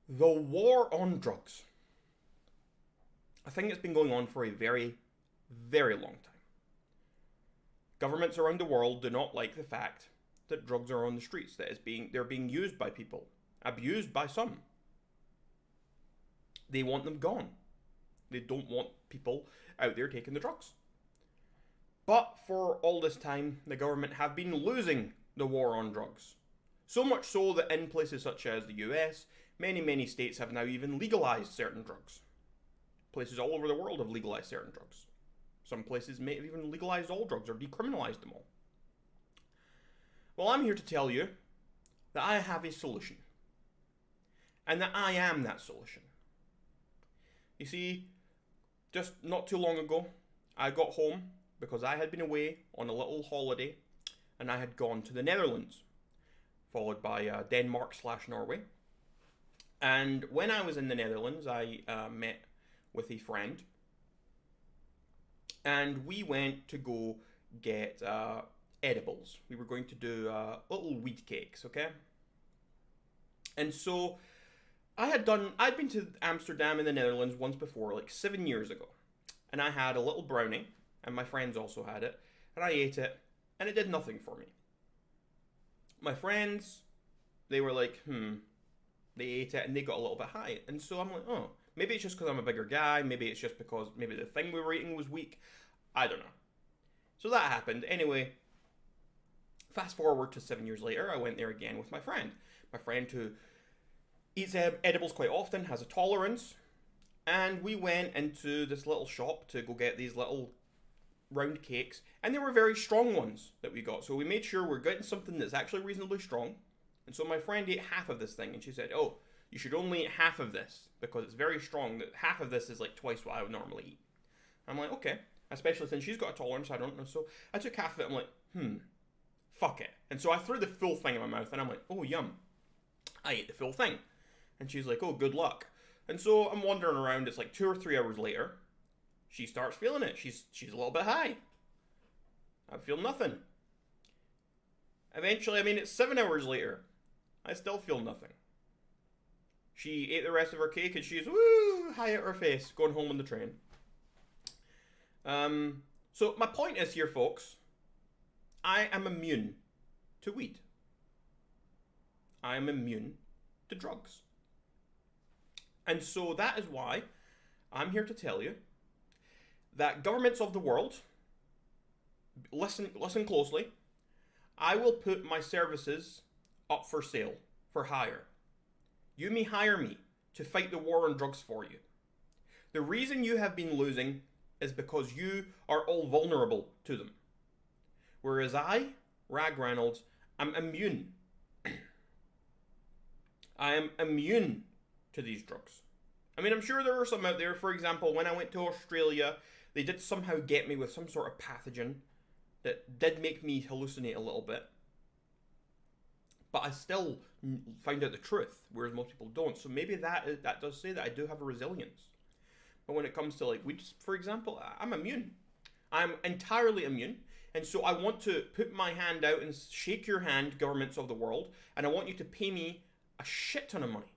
The war on drugs. I think it's been going on for a very, very long time. Governments around the world do not like the fact that drugs are on the streets, that they're being used by people, abused by some. They want them gone. They don't want people out there taking the drugs. But for all this time, the government have been losing the war on drugs. So much so that in places such as the US, many states have now even legalized certain drugs. Places all over the world have legalized certain drugs. Some places may have even legalized all drugs or decriminalized them all. Well, I'm here to tell you that I have a solution. And that I am that solution. You see, just not too long ago, I got home because I had been away on a little holiday and I had gone to the Netherlands, followed by Denmark/Norway. And when I was in the Netherlands, I met with a friend and we went to go get edibles. We were going to do little wheat cakes, okay? And so I'd been to Amsterdam in the Netherlands once before, like 7 years ago. And I had a little brownie, and my friends also had it, and I ate it, and it did nothing for me. My friends, they were like, they ate it and they got a little bit high. And so I'm like, oh, maybe it's just because I'm a bigger guy, maybe it's just because maybe the thing we were eating was weak. I don't know. So that happened. Anyway, fast forward to 7 years later, I went there again with my friend. My friend who eats edibles quite often, has a tolerance, and we went into this little shop to go get these little round cakes, and they were very strong ones that we got. So we made sure we're getting something that's actually reasonably strong. And so my friend ate half of this thing, and she said, oh, you should only eat half of this because it's very strong. That half of this is like twice what I would normally eat. I'm like, okay, especially since she's got a tolerance, I don't know. So I took half of it. I'm like, fuck it. And so I threw the full thing in my mouth, and I'm like, oh, yum. I ate the full thing. And she's like, oh, good luck. And so I'm wandering around. It's like 2 or 3 hours later. She starts feeling it. She's a little bit high. I feel nothing. Eventually, it's 7 hours later. I still feel nothing. She ate the rest of her cake and she's high at her face, going home on the train. So my point is here, folks. I am immune to weed. I am immune to drugs. And so that is why I'm here to tell you that governments of the world, listen closely, I will put my services up for sale, for hire. You may hire me to fight the war on drugs for you. The reason you have been losing is because you are all vulnerable to them. Whereas I, Rag Reynolds, am immune. I am immune to these drugs. I'm sure there are some out there. For example, when I went to Australia, they did somehow get me with some sort of pathogen that did make me hallucinate a little bit. But I still found out the truth, whereas most people don't. So maybe that does say that I do have a resilience. But when it comes to like weed, for example, I'm immune. I'm entirely immune. And so I want to put my hand out and shake your hand, governments of the world, and I want you to pay me a shit ton of money.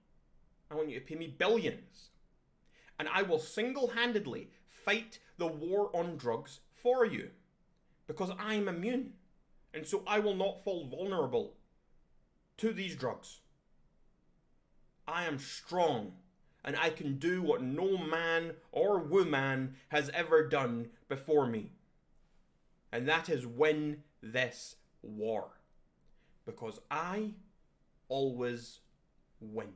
I want you to pay me billions. And I will single-handedly fight the war on drugs for you. Because I'm immune. And so I will not fall vulnerable to these drugs. I am strong. And I can do what no man or woman has ever done before me. And that is win this war. Because I always win.